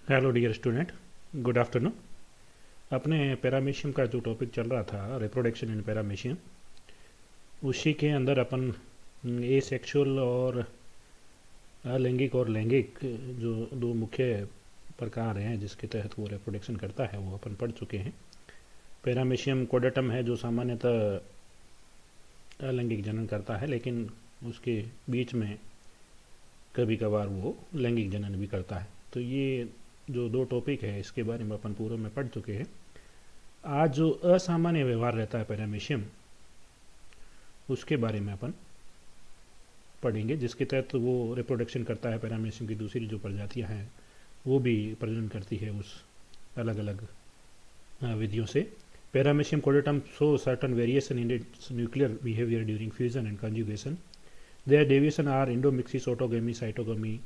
Hello dear student, good afternoon. अपने paramecium का जो टॉपिक चल रहा था, रिप्रोडक्शन इन पैरामीशियम, उसी के अंदर अपन ए सेक्सुअल और अलैंगिक और लैंगिक जो दो मुख्य प्रकार हैं जिसके तहत वो रिप्रोडक्शन करता है वो अपन पढ़ चुके हैं। पैरामीशियम कोडाटम है जो सामान्यतः अलैंगिक जनन करता है, लेकिन उसके बीच में कभी कभार वो लैंगिक जनन भी करता है। तो ये जो दो टॉपिक है इसके बारे में अपन पूर्व में पढ़ चुके हैं। आज जो असामान्य व्यवहार रहता है पैरामीशियम, उसके बारे में अपन पढ़ेंगे, जिसके तहत वो रिप्रोडक्शन करता है। पैरामीशियम की दूसरी जो प्रजातियां हैं वो भी प्रजनन करती है उस अलग अलग विधियों से। Paramecium caudatum show certain variation in its nuclear behaviour during fusion and conjugation. Their deviation are endomixis, autogamy, cytogamy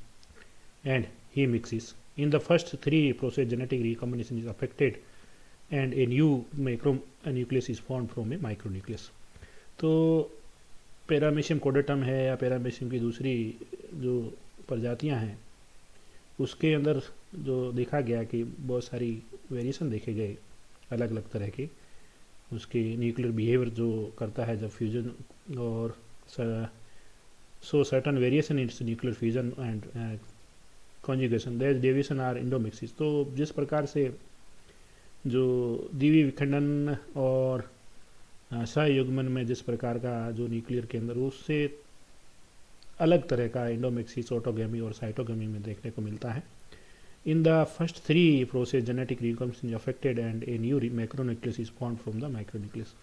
and hemixis. In the first three process, genetic recombination is affected and a new macronucleus is formed from a micronucleus. तो paramecium कोडाटम है या paramecium की दूसरी जो प्रजातियां हैं उसके अंदर जो देखा गया कि बहुत सारी वेरिएशन देखे गए अलग अलग तरह के। उसके न्यूक्लियर बिहेवियर जो करता है जब फ्यूजन, और so certain variation it's nuclear fusion and conjugation, there deviation are endomixis. तो जिस प्रकार से जो द्विवीय विखंडन और सहयुग्मन में जिस प्रकार का जो न्यूक्लियर के अंदर, उससे अलग तरह का इंडोमिक्सिस, ऑटोगेमी और साइटोगेमी में देखने को मिलता है। In the first three process genetic recombination affected and a new macronucleus is formed from the micronucleus.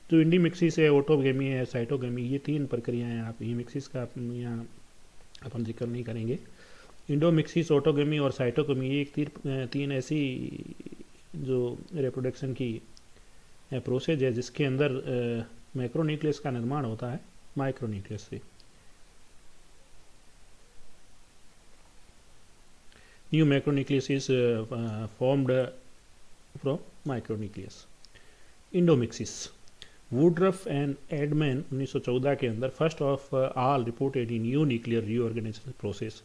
जो इंडीमिक्सिस है, ऑटोगेमी है, साइटोगेमी, ये तीन प्रक्रियाएं। आप हीमिक्सिस का यहाँ अपन जिक्र नहीं करेंगे। इंडोमिक्सिस, ऑटोगेमी और साइटोगेमी, ये तीन ऐसी जो रिप्रोडक्शन की प्रोसेस है जिसके अंदर मैक्रोन्यूक्लियस का निर्माण होता है माइक्रोन्यूक्लियस से। New macronucleus is formed from micronucleus. Endomixis, Woodruff and Erdmann 1914 के अंदर first of all reported in new nuclear reorganisation process.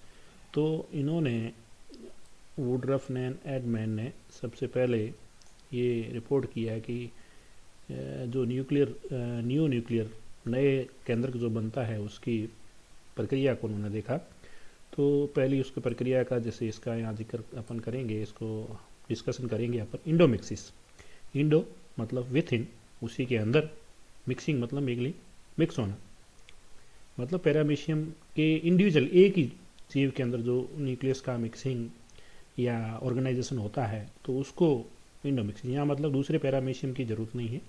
तो इन्होंने, वुडरफ ने, एडमैन ने सबसे पहले ये रिपोर्ट किया है कि जो न्यू न्यूक्लियर नए केंद्र जो बनता है उसकी प्रक्रिया को उन्होंने देखा। तो पहली उसकी प्रक्रिया का, जैसे इसका यहाँ जिक्र अपन करेंगे, इसको डिस्कशन करेंगे अपन। इंडोमिक्सिस, इंडो मतलब विथ इन, उसी के अंदर, मिक्सिंग मतलब मिक्स होना, मतलब पैरामीशियम के इंडिविजुअल एक ही जीव के अंदर जो न्यूक्लियस का मिक्सिंग या ऑर्गेनाइजेशन होता है तो उसको इंडोमिक्सिस। यहाँ मतलब दूसरे पैरामीशियम की जरूरत नहीं है,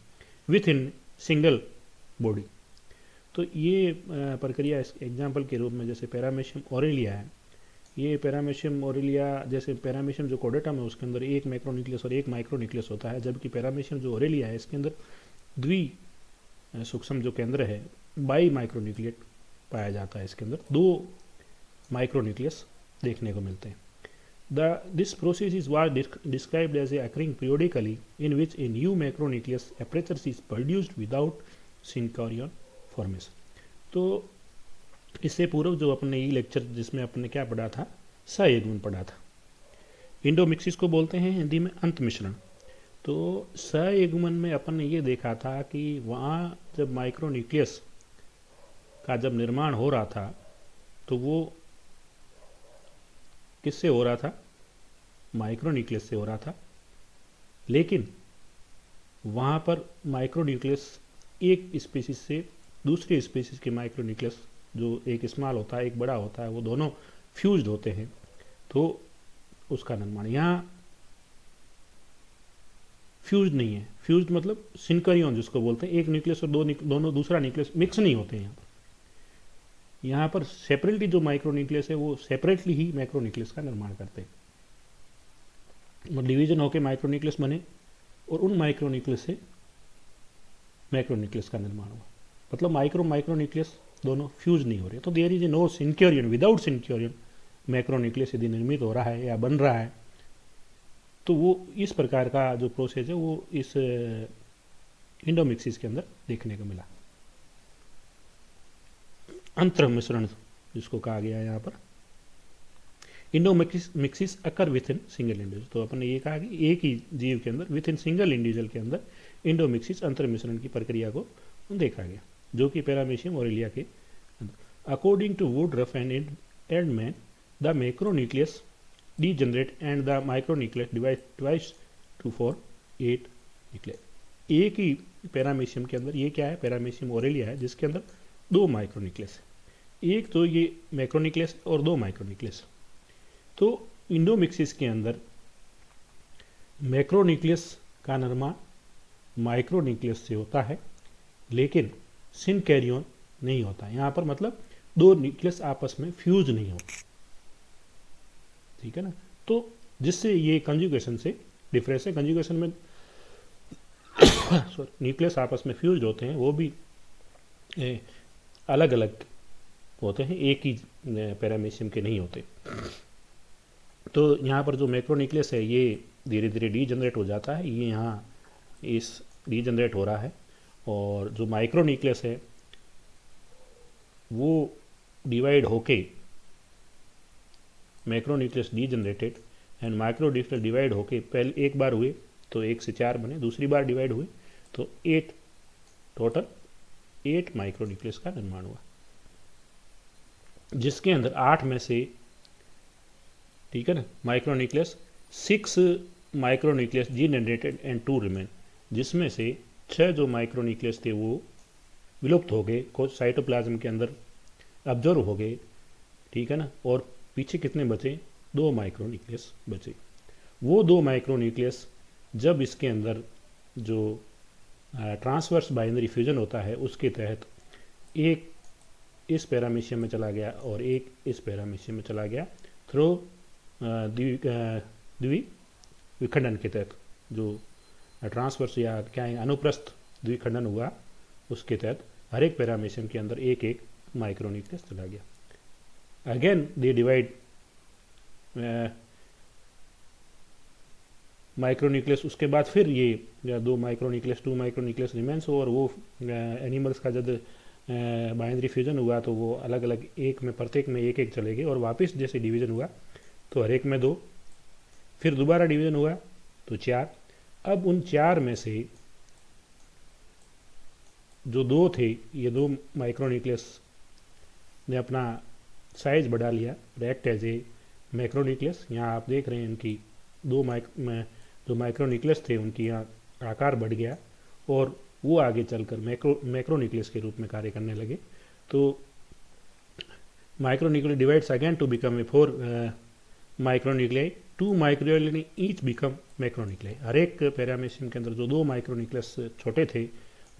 विथ इन सिंगल बॉडी। तो ये प्रक्रिया एग्जाम्पल के रूप में जैसे पैरामीशियम ओरेलिया है, ये पैरामीशियम ओरेलिया, जैसे पैरामीशियम जो कोडाटम है उसके अंदर एक मैक्रोन्यूक्लियस और एक माइक्रोन्यूक्लियस होता है, जबकि पैरामीशियम जो ओरेलिया है इसके अंदर द्वि सूक्ष्म जो केंद्र है, बाई माइक्रोन्यूक्लिएट पाया जाता है। इसके अंदर दो माइक्रोन्यूक्लियस देखने को मिलते हैं। This process is what described as occurring periodically, in which a new macronucleus apparatus is produced without synchorion formation. तो इससे पूर्व जो अपने ये लेक्चर जिसमें अपने क्या पढ़ा था, सहयुग्मन पढ़ा था। इंडोमिक्सिस को बोलते हैं हिंदी में अंत मिश्रण। तो सहयुग्मन में अपन ने ये देखा था कि वहाँ जब माइक्रोन्यूक्लियस का जब निर्माण हो रहा था तो वो किससे हो रहा था, माइक्रोन्यूक्लियस से हो रहा था। लेकिन वहाँ पर माइक्रोन्यूक्लियस एक स्पीसीज से दूसरी स्पीसीज के माइक्रोन्यूक्लियस, जो एक स्मॉल होता है एक बड़ा होता है, वो दोनों फ्यूज्ड होते हैं, तो उसका निर्माण। यहाँ फ्यूज नहीं है, फ्यूज मतलब सिंकरियन जिसको बोलते हैं, एक न्यूक्लियस और दोनों दूसरा न्यूक्लियस मिक्स नहीं होते हैं। यहाँ पर सेपरेटली जो माइक्रोन्यूक्लियस है वो सेपरेटली ही मैक्रोन्यूक्लियस का निर्माण करते हैं। डिवीजन होकर माइक्रोन्यूक्लियस बने और उन माइक्रोन्यूक्लियस से मैक्रोन्यूक्लियस का निर्माण हुआ, मतलब माइक्रोन्यूक्लियस दोनों फ्यूज नहीं हो रहे। तो there is a no synkaryon, without synkaryon macronucleus यदि निर्मित हो रहा है या बन रहा है तो वो इस प्रकार का जो प्रोसेस है वो इस इंडोमिक्सिस के अंदर देखने को मिला। अंतर मिश्रण जिसको कहा गया है यहाँ पर, इंडोमिक्सिस अकर विथ इन सिंगल इंडिविजुअल। तो अपन ने ये कहा कि एक ही जीव के अंदर विथ इन सिंगल इंडिविजुअल के अंदर इंडोमिक्सिस अंतर मिश्रण की प्रक्रिया को देखा गया, जो कि पैरामीशियम ओरेलिया के अंदर। According to Woodruff and Erdmann, the macronucleus degenerate and the micronucleus divide twice to for 8 nucleus. एक ही पैरामीशियम के अंदर, ये क्या है, पैरामीशियम ओरेलिया है, जिसके अंदर 2 माइक्रोन्यूक्लियस है, एक तो ये मैक्रोन्यूक्लियस और 2 माइक्रोन्यूक्लियस। तो इंडोमिक्सिस के अंदर मैक्रोन्यूक्लियस का निर्माण माइक्रोन्यूक्लियस से होता है, लेकिन सिनकैरियन नहीं होता। यहाँ पर मतलब 2 न्यूक्लियस आपस में फ्यूज नहीं होते, ठीक है ना। तो जिससे ये कंजुगेशन से डिफरेंस है। कंजुगेशन में न्यूक्लियस आपस में फ्यूज होते हैं, वो भी अलग अलग होते हैं, एक ही पैरामीशियम के नहीं होते। तो यहाँ पर जो मैक्रोन्यूक्लियस है ये धीरे धीरे डीजनरेट हो जाता है, ये यहाँ इस डीजनरेट हो रहा है। और जो माइक्रोन्यूक्लियस है वो डिवाइड होके macronucleus degenerated and micronucleus divide होके, पहले एक बार हुए तो 1 से 4 बने, दूसरी बार डिवाइड हुए तो 8, टोटल 8 माइक्रोन्यूक्लियस का निर्माण हुआ, जिसके अंदर 8 में से, ठीक है ना, micronucleus 6 micronucleus degenerated and 2 remain, जिसमें से 6 जो माइक्रोन्यूक्लियस थे वो विलुप्त हो गए, साइटोप्लाज्म के अंदर ऑब्जर्व हो गए, ठीक है ना। और पीछे कितने बचे, 2 माइक्रोन्यूक्लियस बचे। वो 2 माइक्रोन्यूक्लियस जब इसके अंदर जो ट्रांसवर्स बाइनरी फ्यूजन होता है उसके तहत एक इस पैरामीशियम में चला गया और एक इस पैरामीशियम में चला गया, थ्रू द्विखंडन के तहत, जो ट्रांसवर्स या क्या है अनुप्रस्थ द्विखंडन हुआ, उसके तहत हर एक पैरामीशियम के अंदर एक एक माइक्रोन्यूक्लियस चला गया। अगेन दे डिवाइड माइक्रोन्यूक्लियस, उसके बाद फिर ये 2 माइक्रोन्यूक्लियस 2 माइक्रोन्यूक्लियस रिमेन्स, और वो एनिमल्स का जब बाइनरी फ्यूजन हुआ तो वो अलग अलग एक में, प्रत्येक में एक एक चले गए, और वापस जैसे डिवीजन हुआ तो हर एक में 2, फिर दोबारा डिवीजन हुआ तो 4। अब उन 4 में से जो 2 थे, ये 2 माइक्रोन्यूक्लियस ने अपना साइज बढ़ा लिया, एक्ट एज ए मैक्रोन्यूक्लियस। यहाँ आप देख रहे हैं इनकी जो माइक्रोन्यूक्लियस थे उनकी यहाँ आकार बढ़ गया और वो आगे चलकर मैक्रोन्यूक्लियस के रूप में कार्य करने लगे। तो micronucleus divides again to become a 4 micronuclei, 2 micronuclei each become macronuclei. हर एक पैरामीशियम के अंदर जो 2 माइक्रोन्यूक्लियस छोटे थे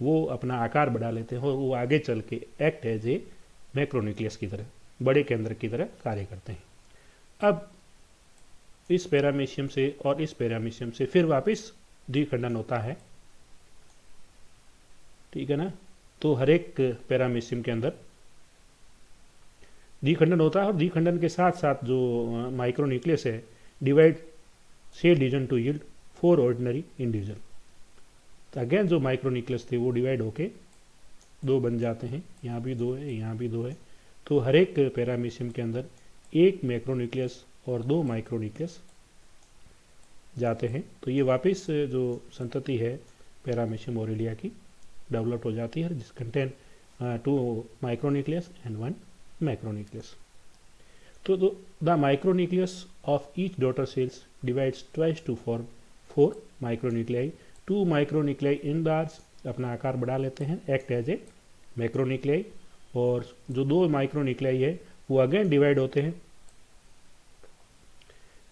वो अपना आकार बढ़ा लेते हैं और वो आगे चल के एक्ट एज ए मैक्रोन्यूक्लियस की तरह, बड़े केंद्र की तरह कार्य करते हैं। अब इस पैरामीशियम से और इस पैरामीशियम से फिर वापस द्विखंडन होता है, ठीक है ना। तो हर एक पैरामीशियम के अंदर द्विखंडन होता है और द्विखंडन के साथ साथ जो माइक्रोन्यूक्लियस है डिवाइड से division to yield 4 ordinary individual. तो अगेन जो माइक्रोन्यूक्लियस थे वो डिवाइड होके 2 बन जाते हैं, यहाँ भी 2 है, यहाँ भी 2 है। तो हर एक पैरामीशियम के अंदर एक मैक्रोन्यूक्लियस और 2 माइक्रोन्यूक्लियस जाते हैं। तो ये वापस जो संतति है पैरामीशियम ओरेलिया की डेवलप हो जाती है, जिस कंटेन 2 माइक्रोन्यूक्लियस एंड 1 मैक्रोन्यूक्लियस। तो the micronucleus of each daughter cells divides twice to form 4 micronuclei. 2 micronuclei in bars अपना आकार बढ़ा लेते हैं, एक्ट एज ए मैक्रोन्यूक्लियाई, और जो 2 माइक्रोन्यूक्लियाई है वो अगेन डिवाइड होते हैं।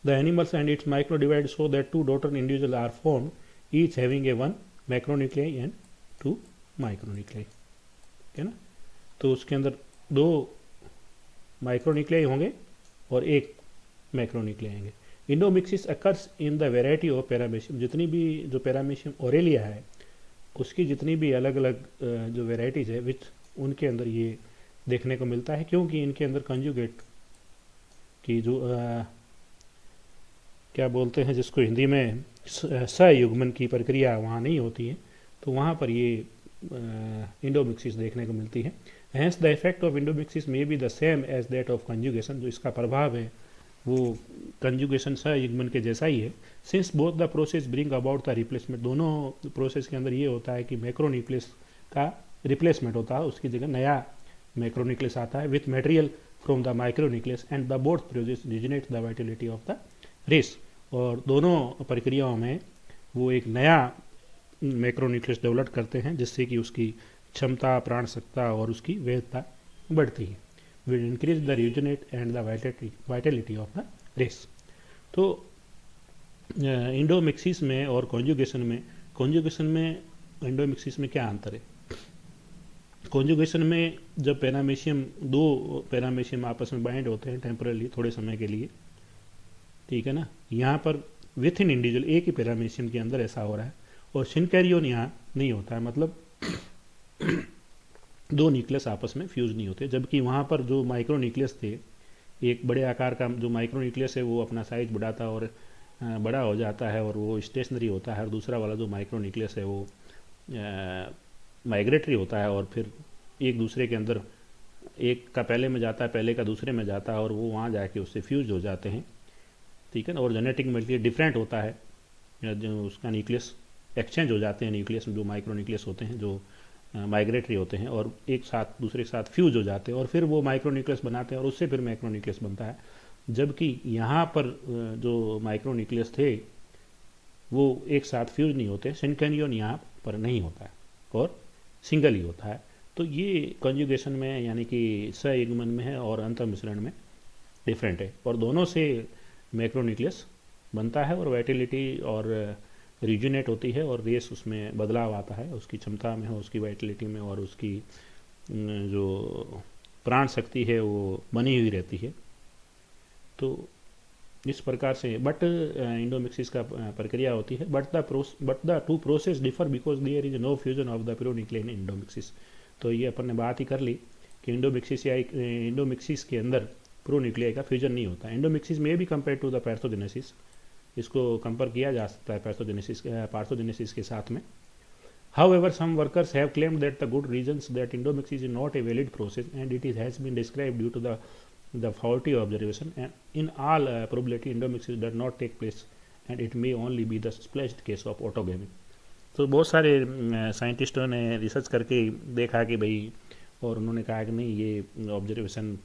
The animals and its microdivide so that 2 daughter individuals are formed, each having a 1 macronuclei and 2 micronuclei, है ना। तो उसके अंदर 2 माइक्रोन्यूक्लियाई होंगे और 1 मैक्रोन्यूक्लियाई होंगे। इंडोमिक्सिस occurs in the variety of paramecium, जितनी भी जो पैरामीशियम ओरेलिया है उसकी जितनी भी अलग अलग जो वेराइटीज़ है विच उनके अंदर ये देखने को मिलता है, क्योंकि इनके अंदर कंजुगेट की जो क्या बोलते हैं जिसको हिंदी में सयुग्मन की प्रक्रिया वहाँ नहीं होती है, तो वहाँ पर ये इंडोमिक्सिस देखने को मिलती है। Hence the effect of endomixis may be the same as that of conjugation, जो इसका प्रभाव है वो कंजुगेशन सयुग्मन के जैसा ही है। Since both the process bring about the replacement, दोनों प्रोसेस के अंदर ये होता है कि मैक्रोन्यूक्लियस का रिप्लेसमेंट होता है, उसकी जगह नया मैक्रोन्यूक्लियस आता है with material from the micronucleus and the both process rejuvenate the vitality of the race. और दोनों प्रक्रियाओं में वो एक नया मैक्रोन्यूक्लियस डेवलप करते हैं जिससे कि उसकी क्षमता, प्राणशक्ता और उसकी वैधता बढ़ती है। Will increase the rejuvenate and the vitality of the race. तो इंडोमिक्सिस में और कॉन्जुगेशन में इंडोमिक्सिस में क्या अंतर है? कॉन्जुगेशन में जब दो पैरामीशियम आपस में बाइंड होते हैं टेम्परली, थोड़े समय के लिए, ठीक है ना, यहाँ पर विथ इन इंडिविजुअल एक ही पैरामीशियम के अंदर ऐसा हो रहा है, और सिनकैरियोन यहाँ नहीं होता है, मतलब दो न्यूक्लियस आपस में फ्यूज नहीं होते। जबकि वहाँ पर जो माइक्रो न्यूक्लियस थे, एक बड़े आकार का जो माइक्रो न्यूक्लियस है वो अपना साइज बढ़ाता और बड़ा हो जाता है और वो स्टेशनरी होता है, और दूसरा वाला जो माइक्रो न्यूक्लियस है वो माइग्रेटरी होता है और फिर एक दूसरे के अंदर, एक का पहले में जाता है, पहले का दूसरे में जाता है, और वो वहाँ जाके उससे फ्यूज हो जाते हैं, ठीक है ना। और जेनेटिक मटेरियल डिफरेंट होता है, जो उसका न्यूक्लियस एक्सचेंज हो जाते हैं, न्यूक्लियस जो माइक्रो न्यूक्लियस होते हैं जो माइग्रेटरी होते हैं, और एक साथ दूसरे के साथ फ्यूज हो जाते हैं और फिर वो माइक्रो न्यूक्लियस बनाते हैं और उससे फिर मैक्रो न्यूक्लियस बनता है। जबकि यहाँ पर जो माइक्रो न्यूक्लियस थे वो एक साथ फ्यूज नहीं होते, सिनकैरियोन यहाँ पर नहीं होता है और सिंगल ही होता है। तो ये कंजुगेशन में यानी कि सयुग्मन में है और अंतर मिश्रण में डिफरेंट है, और दोनों से मैक्रो न्यूक्लियस बनता है और वाइटलिटी और रिजुनेट होती है और रेस उसमें बदलाव आता है, उसकी क्षमता में हो, उसकी वाइटलिटी में, और उसकी जो प्राण शक्ति है वो बनी हुई रहती है। तो इस प्रकार से बट इंडोमिक्सिस का प्रक्रिया होती है, but the two process differ because there is no fusion of the pronuclear in endomixis. तो ये अपन ने बात ही कर ली कि इंडोमिक्सिस के अंदर प्रोन्यूक्लियर का फ्यूजन नहीं होता। इंडोमिक्सिस में भी कंपेयर टू द पैर्थोजेनेसिस, इसको कंपेयर किया जा सकता है पार्थोजेनेसिस के साथ में। However, some workers have claimed that the good reasons that endomixis is not a valid process and it has been described due to the faulty observation, and in all probability endomixis does not take place and it may only be the splashed case of autogamy। तो बहुत सारे साइंटिस्टों ने research करके देखा कि भाई, और उन्होंने कहा कि नहीं ये ऑब्जर्वेशन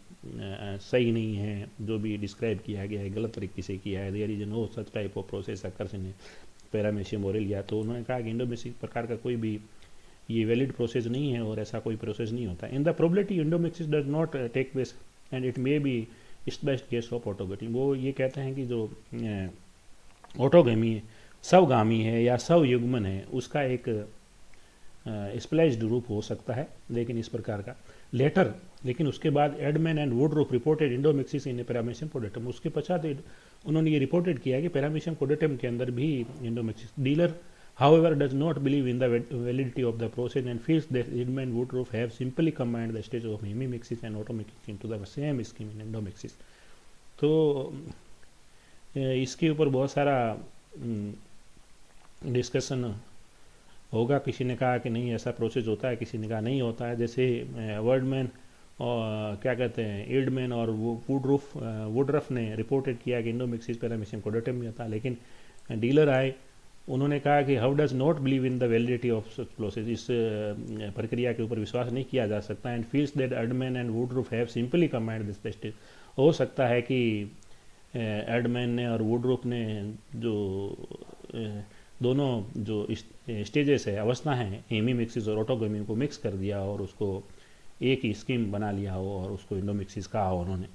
सही नहीं है, जो भी डिस्क्राइब किया गया है गलत तरीके से किया है, there is no such type of process occurs in paramecium aurelia. तो उन्होंने कहा कि इंडोमिक्सिस प्रकार का कोई भी ये वैलिड प्रोसेस नहीं है और ऐसा कोई प्रोसेस नहीं होता। In the probability endomixis does not take place and it may be best case of autogamy. वो ये कहते हैं कि जो ऑटोगेमी है, स्वगामी है या स्वयुग्मन है, उसका एक स्प्लैश्ड रूप हो सकता है, लेकिन इस प्रकार का लेकिन उसके बाद Erdmann and Woodruff reported endomixis in paramecium caudatum. उसके पश्चात उन्होंने ये रिपोर्टेड किया कि पैरामीशियम कोडेटम के अंदर भी इंडोमिक्सिस। Dealer however does not believe in the validity of the process and feels that Edmund Woodruff have simply combined the stages of hemimixis and automixis into the same scheme in endomixis। तो इसके ऊपर बहुत सारा discussion होगा। किसी ने कहा कि नहीं ऐसा प्रोसेस होता है, किसी ने कहा नहीं होता है। जैसे वर्डमैन और क्या कहते हैं एडमैन और वुडरफ ने रिपोर्टेड किया कि इंडोमिक्सिस पैरामीशियम कोडेटम में था, लेकिन डीलर आए, उन्होंने कहा कि how does not believe in the validity of such process, इस प्रक्रिया के ऊपर विश्वास नहीं किया जा सकता। And feels that Erdmann and Woodruff have simply combined this stage. हो सकता है कि एडमैन ने और वुडरूफ ने जो दोनों जो स्टेजेस है, अवस्था हैं, हेमीमिक्सिस और ऑटोगेमी को मिक्स कर दिया और उसको एक ही स्कीम बना लिया हो और उसको इंडोमिक्सिस कहा हो उन्होंने।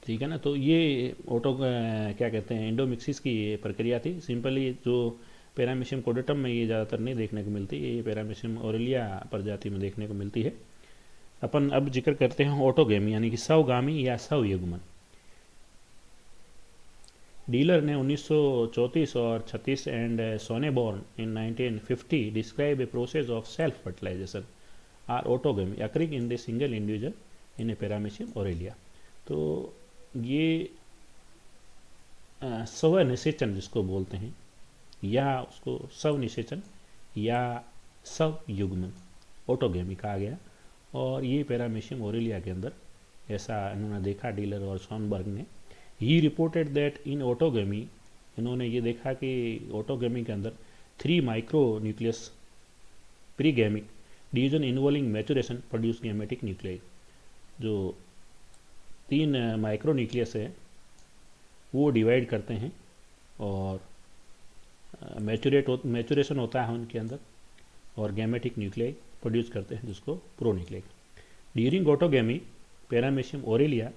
ठीक है ना। तो ये क्या कहते हैं इंडोमिक्सिस की ये प्रक्रिया थी। सिंपली जो पैरामीशियम कोडेटम में ये ज़्यादातर नहीं देखने को मिलती, ये पैरामीशियम ओरेलिया प्रजाति में देखने को मिलती है। अपन अब जिक्र करते हैं ऑटोगेमी यानी कि स्वगामी या स्वयुग्मन। डीलर ने 1934 और 36 and Sonneborn in 1950 describe a process of self fertilisation or autogamy occurring in the single individual in a paramecium aurelia. तो ये स्वनिषेचन जिसको बोलते हैं, या उसको स्वनिषेचन या स्वयुग्मन ऑटोगेमी कहा गया, और ये पैरामीशियम ओरेलिया के अंदर ऐसा इन्होंने देखा डीलर और सॉनबर्ग ने। He reported that in autogamy, इन्होंने ये देखा कि ऑटोगेमी के अंदर 3 micro nucleus pregamic division involving maturation produce gametic nuclei. जो 3 माइक्रो न्यूक्लियस है वो डिवाइड करते हैं और मैचुरेशन होता है उनके अंदर और गैमेटिक न्यूक्लियाई प्रोड्यूस करते हैं जिसको pronuclei. During autogamy paramecium aurelia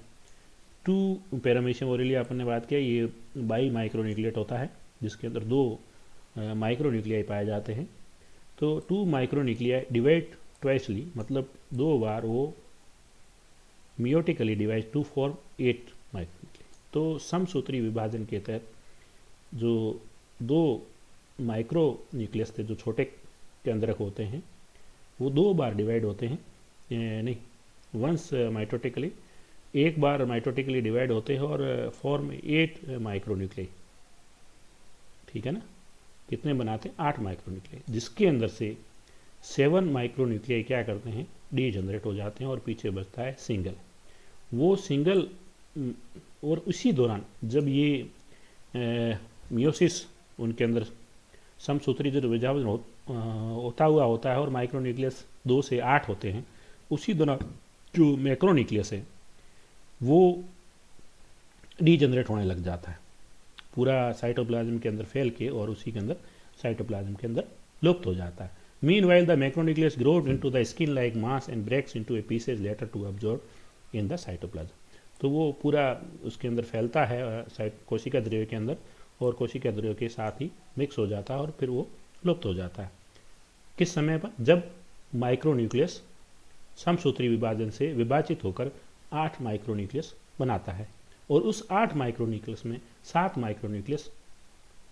2 paramecium aurelia अपन ने बात किया, ये बाई माइक्रोन्यूक्लिएट होता है जिसके अंदर 2 माइक्रोन्यूक्लियाई पाए जाते हैं। तो 2 माइक्रोन्यूक्लियाई डिवाइड ट्वाइसली, मतलब 2 बार वो meiotically divide two form 8 micronuclei. तो समसूत्री विभाजन के तहत जो 2 माइक्रो न्यूक्लियस थे जो छोटे केंद्रक होते हैं वो 2 बार डिवाइड होते हैं, नहीं वंस माइटोटिकली, एक बार माइटोटिकली डिवाइड होते हैं और फॉर्म 8 माइक्रोन्यूक्लियाई। ठीक है ना, कितने बनाते हैं 8 माइक्रोन्यूक्लियाई, जिसके अंदर से 7 माइक्रोन्यूक्लियाई क्या करते हैं डी जनरेट हो जाते हैं और पीछे बचता है सिंगल। वो सिंगल और उसी दौरान जब ये मियोसिस उनके अंदर समसूत्री जो विभाजन होता हुआ होता है और माइक्रोन्यूक्लियस 2 से 8 होते हैं, उसी दौरान जो मैक्रोन्यूक्लियस है वो डी जनरेट होने लग जाता है, पूरा साइटोप्लाज्म के अंदर फैल के और उसी के अंदर साइटोप्लाज्म के अंदर लुप्त हो जाता है। Meanwhile the macronucleus grow into the skin like mass and breaks into a pieces later to absorb in the cytoplasm. तो वो पूरा उसके अंदर फैलता है कोशिका द्रव्य के अंदर और कोशिका द्रव्य के साथ ही मिक्स हो जाता है और फिर वो लुप्त हो जाता है। किस समय पर? जब माइक्रोन्यूक्लियस समसूत्री विभाजन से विभाजित होकर 8 माइक्रोन्यूक्लियस बनाता है और उस 8 माइक्रोन्यूक्लियस में 7 माइक्रोन्यूक्लियस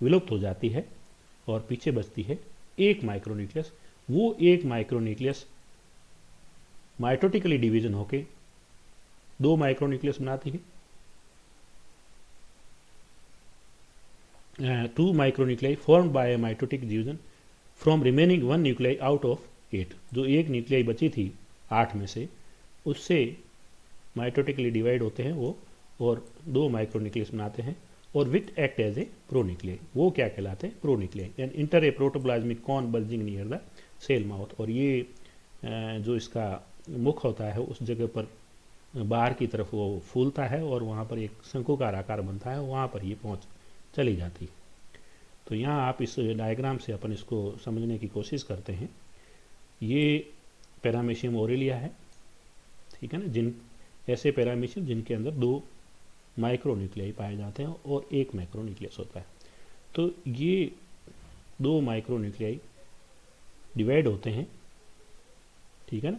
विलुप्त हो जाती है और पीछे बचती है 1 माइक्रोन्यूक्लियस। वो 1 माइक्रोन्यूक्लियस माइटोटिकली डिवीजन होके 2 माइक्रोन्यूक्लियस बनाती है। 2 micronuclei formed by mitotic division from remaining 1 nuclei out of 8। जो एक न्यूक्लियाई बची थी 8 में से, उससे माइटोटिकली डिवाइड होते हैं वो और 2 माइक्रोन्यूक्लियस बनाते हैं और which act as a pronuclei. वो क्या कहलाते हैं? Pronuclei. And enter a protoplasmic cone bulging near the cell mouth. और ये जो इसका मुख होता है उस जगह पर बाहर की तरफ वो फूलता है और वहाँ पर एक शंकुकार आकार बनता है, वहाँ पर ये पहुँच चली जाती। तो यहाँ आप इस डायग्राम से अपन इसको समझने की कोशिश करते हैं। ये पैरामीशियम ओरेलिया है, ठीक है ना, जिन ऐसे पैरामीशियम जिनके अंदर 2 माइक्रोन्यूक्लियाई पाए जाते हैं और 1 मैक्रोन्यूक्लियस होता है। तो ये 2 माइक्रोन्यूक्लियाई डिवाइड होते हैं, ठीक है ना,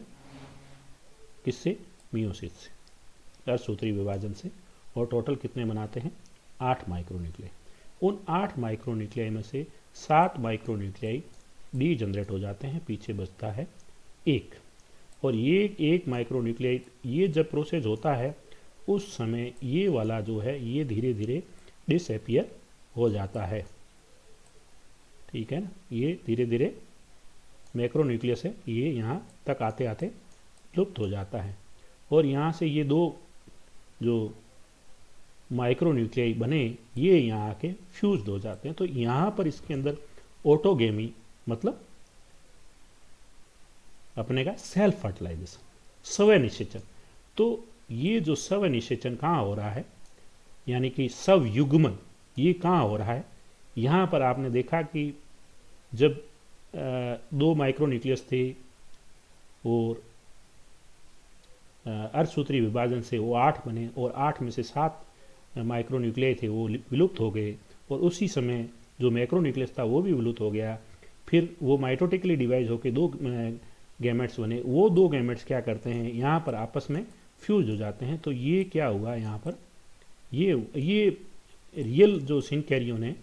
किससे? मियोसिस से, अर्धसूत्री विभाजन से। और टोटल कितने बनाते हैं? 8 माइक्रोन्यूक्लियाई। उन 8 माइक्रोन्यूक्लियाई में से 7 माइक्रोन्यूक्लियाई डी जनरेट हो जाते हैं, पीछे बचता है 1। और ये 1 माइक्रोन्यूक्लियाई ये जब प्रोसेस होता है उस समय ये वाला जो है ये धीरे धीरे डिसअपियर हो जाता है, ठीक है ना। ये धीरे धीरे मैक्रोन्यूक्लियस है, ये यहाँ तक आते आते लुप्त हो जाता है और यहाँ से ये 2 जो माइक्रोन्यूक्लियाई बने ये यहाँ आके फ्यूज्ड हो जाते हैं। तो यहाँ पर इसके अंदर ऑटोगेमी मतलब अपने का सेल्फ फर्टिलाइजेशन, स्वनिषेचन। तो ये जो स्वनिषेचन कहाँ हो रहा है, यानी कि स्वयुग्मन, ये कहाँ हो रहा है? यहाँ पर आपने देखा कि जब 2 माइक्रोन्यूक्लियस थे और अर्धसूत्री विभाजन से वो 8 बने और 8 में से 7 माइक्रोन्यूक्लियाई थे वो विलुप्त हो गए और उसी समय जो मैक्रोन्यूक्लियस था वो भी विलुप्त हो गया। फिर वो माइटोटिकली डिवाइड होकर 2 गैमेट्स बने। वो 2 गैमेट्स क्या करते हैं, यहाँ पर आपस में फ्यूज हो जाते हैं। तो ये क्या हुआ यहाँ पर, ये रियल जो सिनकैरियन है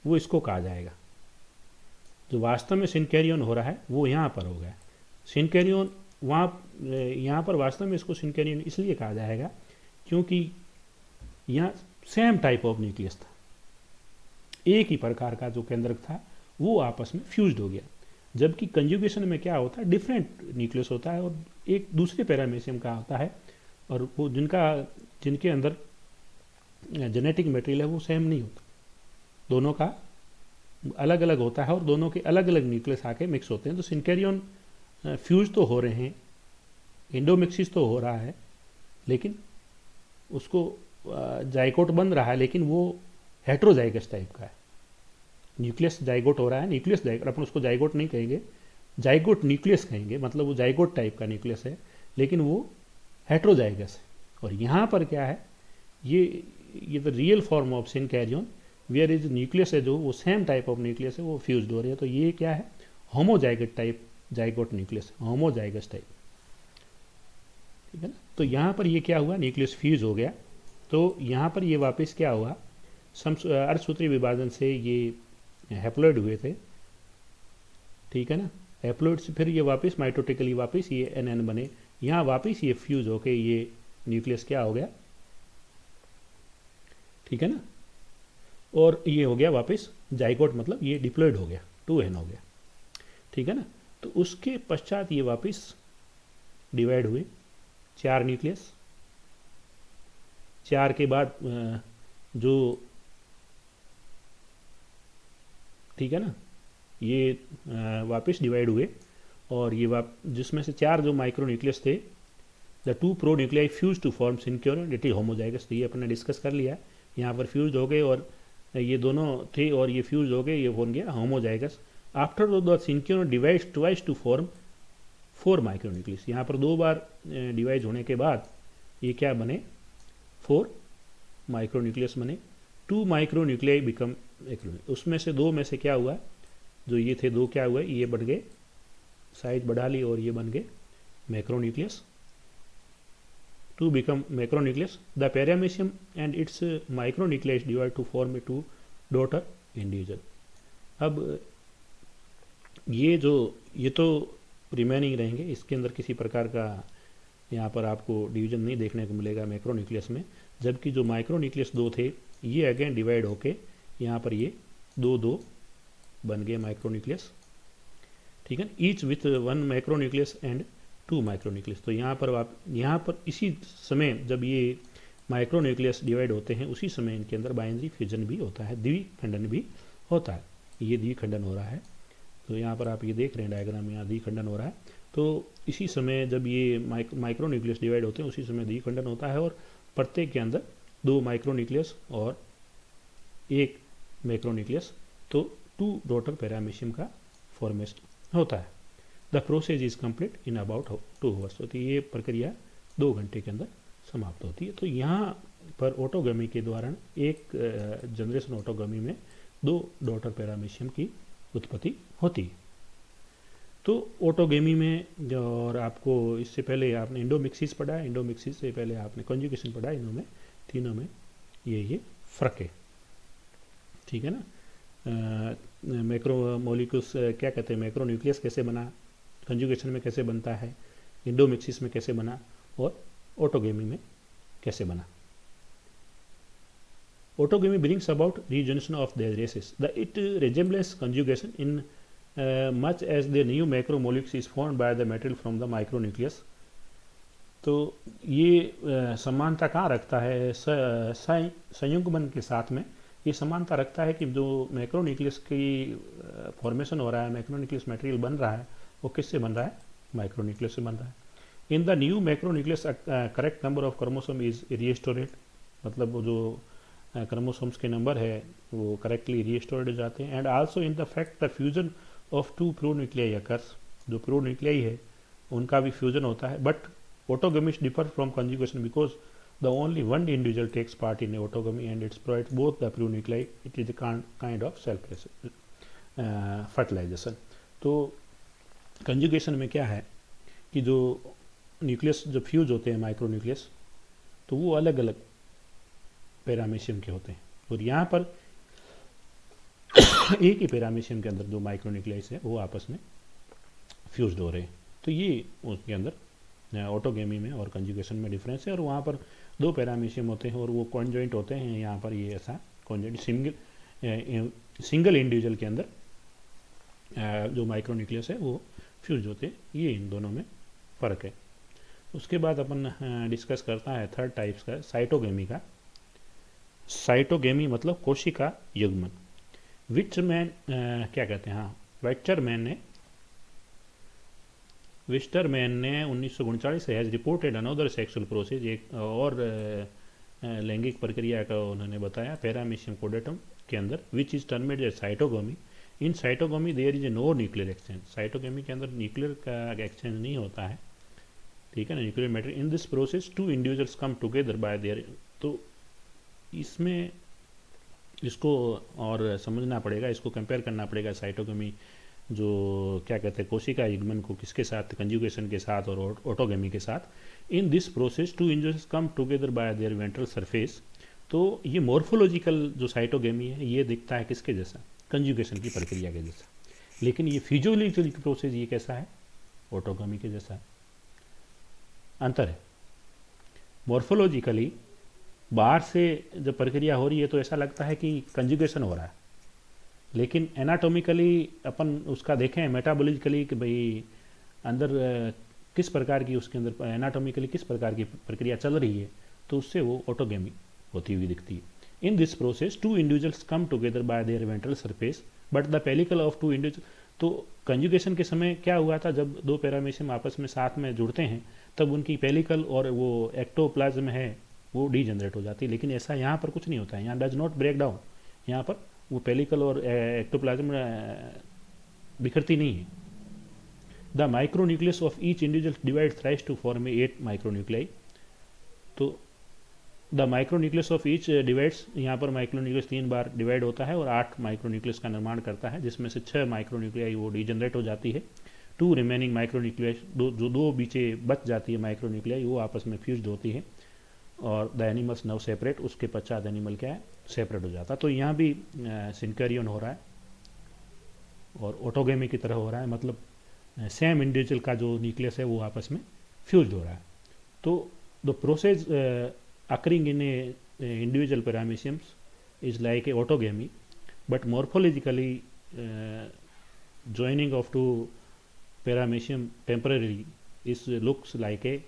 वो इसको कहा जाएगा। जो वास्तव में सिनकैरियन हो रहा है वो यहाँ पर हो गया। सिनकैरियन यहाँ पर वास्तव में इसको सिनकैरियन इसलिए कहा जाएगा क्योंकि यहाँ सेम टाइप ऑफ न्यूक्लियस था, एक ही प्रकार का जो केंद्रक था वो आपस में फ्यूज्ड हो गया। जबकि कंजुगेशन में क्या होता है, डिफरेंट न्यूक्लियस होता है और एक दूसरे पैरामीशियम का होता है और वो जिनके अंदर जेनेटिक मटेरियल है वो सेम नहीं होता, दोनों का अलग अलग होता है और दोनों के अलग अलग न्यूक्लियस आके मिक्स होते हैं। तो सिंकैरियन फ्यूज तो हो रहे हैं, इंडोमिक्सिस तो हो रहा है, लेकिन उसको जाइगोट बन रहा है, लेकिन वो हेट्रोजाइगस टाइप का है। न्यूक्लियस जाइगोट हो रहा है, न्यूक्लियस जाइगोट, अपन उसको जाइगोट नहीं कहेंगे, जाइगोट न्यूक्लियस कहेंगे, मतलब वो जाइगोट टाइप का न्यूक्लियस है, लेकिन वो हेट्रोजाइगस है। और यहाँ पर क्या है, ये the real form of synkaryon where is nucleus है जो वो सेम टाइप ऑफ न्यूक्लियस है, वो फ्यूज्ड हो रही है। तो ये क्या है, homozygote type zygote nucleus, homozygous type, ठीक है ना। तो यहाँ पर ये क्या हुआ, न्यूक्लियस फ्यूज हो गया। तो यहाँ पर ये वापस क्या हुआ, अर्धसूत्रीय विभाजन से ये हैप्लॉइड हुए थे, ठीक है ना। हैप्लॉइड से फिर ये वापस माइटोटिकली वापस ये एन बने, यहाँ वापस ये फ्यूज होके ये न्यूक्लियस क्या हो गया, ठीक है ना। और ये हो गया वापस जाइगोट, मतलब ये डिप्लॉइड हो गया, 2n हो गया, ठीक है ना। तो उसके पश्चात ये वापस डिवाइड हुए 4 न्यूक्लियस, 4 के बाद जो, ठीक है ना, ये वापस डिवाइड हुए और ये जिसमें से 4 जो माइक्रो न्यूक्लियस थे, the 2 pro nuclei fuse to form synkaryon, it is homozygous. तो ये अपने डिस्कस कर लिया, यहाँ पर फ्यूज हो गए और ये दोनों थे और ये फ्यूज हो गए, ये बन गया homozygous. After the synkaryon divides twice to form 4 micro nucleus, यहाँ पर 2 बार डिवाइड होने के बाद ये क्या बने, 4 माइक्रो न्यूक्लियस बने। 2 माइक्रो न्यूक्लियाई बिकम एक्रोनिक, उसमें से 2 में से क्या हुआ, जो ये थे 2 क्या हुए, ये बढ़ गए, साइज बढ़ा ली और ये बन गए macro nucleus. 2 become macronucleus. The paramecium and its micronuclei divide to form 2 daughter individual. अब ये तो रिमेनिंग रहेंगे, इसके अंदर किसी प्रकार का यहाँ पर आपको डिवीजन नहीं देखने को मिलेगा मैक्रोन्यूक्लियस में। जबकि जो माइक्रोन्यूक्लियस 2 थे ये अगेन डिवाइड होके यहाँ पर ये 2 बन गए माइक्रोन्यूक्लियस, ठीक है। Each with 1 micronucleus and 2 micronucleus. तो यहाँ पर इसी समय जब ये माइक्रोन्यूक्लियस डिवाइड होते हैं उसी समय इनके अंदर बाइनरी फ्यूजन भी होता है, द्विखंडन भी होता है। ये द्विखंडन हो रहा है, तो यहाँ पर आप ये देख रहे हैं डायग्राम में, यहाँ द्विखंडन हो रहा है। तो इसी समय जब ये माइक्रोन्यूक्लियस डिवाइड होते हैं उसी समय द्विखंडन होता है और प्रत्येक के अंदर 2 माइक्रोन्यूक्लियस और 1 मैक्रोन्यूक्लियस, तो 2 डॉटर पैरामीशियम का फॉर्मेशन होता है। The process is complete in about 2 hours. तो ये प्रक्रिया 2 घंटे के अंदर समाप्त होती है। तो यहाँ पर ऑटोगमी के द्वारा एक जनरेशन ऑटोगमी में 2 डॉटर पैरामीशियम की उत्पत्ति होती है। तो ऑटोगेमी में और आपको इससे पहले आपने इंडोमिक्सिस पढ़ा, इंडोमिक्सिस से पहले आपने कंजुगेशन पढ़ा, इनों में तीनों में ये फर्क है, ठीक है ना। मैक्रो मॉलिक्यूल्स क्या कहते हैं, मैक्रो न्यूक्लियस कैसे बना, कंजुगेशन में कैसे बनता है, इंडोमिक्सिस में कैसे बना और ऑटोगेमी में कैसे बना। Autogamy brings about regeneration of their races. It resembles conjugation in much as the new macromolecules is formed by the material from the micronucleus. तो ये समानता कहाँ रखता है, संयुग्मन के साथ में ये समानता रखता है कि जो मैक्रोन्यूक्लियस की फॉर्मेशन हो रहा है, मैक्रोन्यूक्लियस मटेरियल बन रहा है, वो किससे बन रहा है, माइक्रोन्यूक्लियस से बन रहा है। In the new macronucleus correct number of chromosome is restored, मतलब वो जो क्रोमोसोम्स के नंबर है वो करेक्टली रिस्टोर्ड हो जाते हैं। And also in the fact the fusion of 2 pronuclei occurs, जो प्रोन्यूक्लियाई है उनका भी फ्यूजन होता है। But autogamies differ from conjugation because the only one individual takes part in autogamy and it provides both the pronuclei. It is a kind of self fertilization. तो conjugation में क्या है कि जो न्यूक्लियस जो फ्यूज होते हैं माइक्रो न्यूक्लियस, तो वो अलग अलग पैरामीशियम के होते हैं और यहाँ पर एक ही पैरामीशियम के अंदर जो माइक्रो न्यूक्लियस है वो आपस में फ्यूज्ड हो रहे हैं। तो ये उसके अंदर ऑटोगेमी में और कंजुगेशन में डिफरेंस है। और वहाँ पर 2 पैरामीशियम होते हैं और वो कॉन्जॉइंट होते हैं, यहाँ पर ये ऐसा कॉन्जॉइंट सिंगल इंडिविजुअल के अंदर जो माइक्रोन्यूक्लियस है वो फ्यूज होते हैं। ये इन दोनों में फ़र्क है। उसके बाद अपन डिस्कस करता है थर्ड टाइप्स का, साइटोगेमी का। साइटोगेमी मतलब कोशिका युग्मन। विचरमैन क्या कहते हैं, हाँ, विस्टरमैन ने 1939 से has reported another sexual process, एक और लैंगिक प्रक्रिया का उन्होंने बताया पैरामीशियम कोडेटम के अंदर, which is termed as cytogamy. In cytogamy there is a no nuclear exchange, cytogamy के अंदर न्यूक्लियर का एक्सचेंज नहीं होता है, ठीक है ना, nuclear matter. In this process two individuals come together by their, तो इसमें इसको और समझना पड़ेगा, इसको कंपेयर करना पड़ेगा साइटोगेमी जो क्या कहते हैं कोशिका युग्मन को किसके साथ, कंजुगेशन के साथ और ऑटोगेमी के साथ। In this process two individuals come together by their ventral surface. तो ये मॉर्फोलॉजिकल जो साइटोगेमी है ये दिखता है किसके जैसा, कंजुगेशन की प्रक्रिया के जैसा, लेकिन ये फिजियोलॉजिकल प्रोसेस ये कैसा है, ऑटोगेमी के जैसा है। अंतर है, मॉर्फोलॉजिकली बाहर से जब प्रक्रिया हो रही है तो ऐसा लगता है कि कंजुगेशन हो रहा है, लेकिन एनाटॉमिकली अपन उसका देखें मेटाबॉलिकली कि भाई अंदर किस प्रकार की उसके अंदर एनाटॉमिकली किस प्रकार की प्रक्रिया चल रही है, तो उससे वो ऑटोगेमी होती हुई दिखती है। In this process two individuals come together by their ventral surface but the pellicle of two individual. तो कंजुगेशन के समय क्या हुआ था, जब दो पैरामीशियम आपस में साथ में जुड़ते हैं तब उनकी पेलिकल और वो एक्टोप्लाज्म है वो डीजनरेट हो जाती है, लेकिन ऐसा यहाँ पर कुछ नहीं होता है, यहाँ डज नॉट ब्रेक डाउन, यहाँ पर वो पेलिकल और एक्टोप्लाज्म बिखरती नहीं है। The micronucleus of each individual divide thrice to form 8 micronuclei. तो the micronucleus of each divides, यहाँ पर माइक्रोन्यूक्लियस 3 बार डिवाइड होता है और 8 माइक्रोन्यूक्लियस का निर्माण करता है, जिसमें से 6 माइक्रोन्यूक्लियाई वो डीजनरेट हो जाती है। 2 रिमेनिंग माइक्रोन्यूक्लियाई, जो दो बीचे बच जाती है माइक्रोन्यूक्लियाई, वो आपस में फ्यूज होती है और द एनिमल्स नव सेपरेट, उसके पश्चात एनिमल क्या है, सेपरेट हो जाता है। तो यहाँ भी सिंकरियन हो रहा है और ऑटोगेमी की तरह हो रहा है, मतलब सेम इंडिविजुअल का जो न्यूक्लियस है वो आपस में फ्यूज हो रहा है। तो the process occurring in a individual parameciums is like a autogamy, but morphologically joining of two paramecium temporarily is looks like a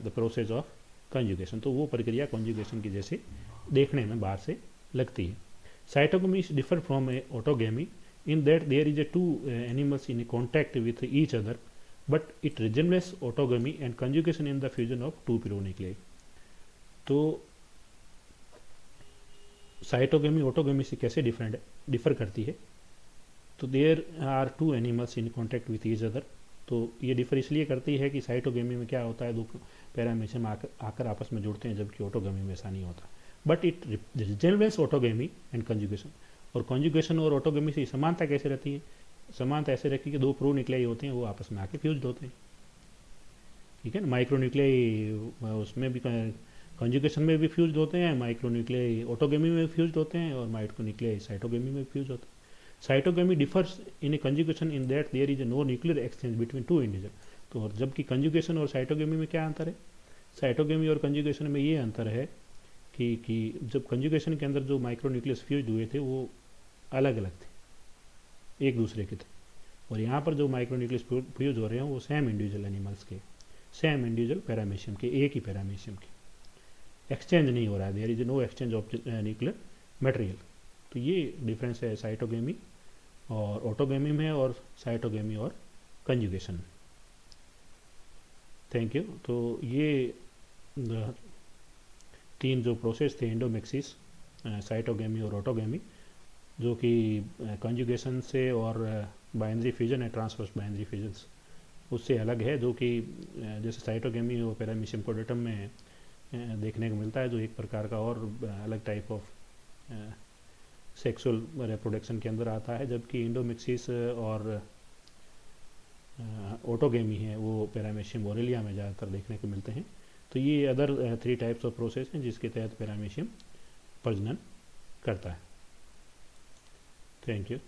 the process of conjugation। तो वो प्रक्रिया कंजुगेशन की जैसे देखने में बाहर से लगती है। Cytogamy differ from a autogamy in that there is a two animals in contact with each other, but it resembles autogamy and conjugation in the fusion of two pyronuclei। तो साइटोगेमी ऑटोगेमी से कैसे डिफर करती है, तो there are two animals in contact with each other. तो ये differ इसलिए करती है कि साइटोगेमी में क्या होता है, दो पैरामीशियम आकर आपस में जुड़ते हैं, जबकि ऑटोगेमी में ऐसा नहीं होता। But it resembles autogamy and conjugation. और कंजुगेशन और ऑटोगेमी से समानता कैसे रहती है, समानता ऐसे रहती है कि दो प्रो न्यूक्लियाई होते हैं वो आपस में आके फ्यूज होते हैं, ठीक है ना। माइक्रो न्यूक्लियाई उसमें भी कंजुगेशन में भी फ्यूज होते हैं, माइक्रो न्यूक्लियाई ऑटोगेमी में फ्यूज होते हैं और माइक्रो न्यूक्लियाई साइटोगेमी में फ्यूज होते हैं। Cytogamy differs in a conjugation in that there is no nuclear exchange between two individual. तो जबकि कंजुगेशन और साइटोगेमी में क्या अंतर है, साइटोगेमी और कंजुगेशन में ये अंतर है कि जब कंजुगेशन के अंदर जो माइक्रो न्यूक्लियस फ्यूज हुए थे वो अलग अलग थे, एक दूसरे के थे, और यहाँ पर जो माइक्रो न्यूक्लियस फ्यूज हो रहे हैं वो सेम इंडिविजुअल एनिमल्स के, सेम इंडिविजुअल पैरामीशियम के, एक ही पैरामीशियम के, एक्सचेंज नहीं हो रहा है, there is no exchange of nuclear material. तो ये डिफरेंस है साइटोगेमी और ऑटोगेमी में और साइटोगेमी और कंजुगेशन में। Thank you. तो ये तीन जो प्रोसेस थे, एंडोमेक्सिस, साइटोगेमी और ऑटोगेमी, जो कि कंजुगेशन से और बाइनरी फ्यूजन है, ट्रांसवर्स बाइनरी फ्यूजन्स उससे अलग है, जो कि जैसे साइटोगेमी और पैरामीशियम कोडेटम में देखने को मिलता है, जो एक प्रकार का और अलग टाइप ऑफ सेक्सुअल रिप्रोडक्शन के अंदर आता है, जबकि इंडोमिक्सिस और ऑटोगेमी है वो पैरामीशियम ओरेलिया में ज़्यादातर देखने को मिलते हैं। तो ये अदर 3 टाइप्स ऑफ प्रोसेस हैं जिसके तहत पैरामीशियम प्रजनन करता है। Thank you.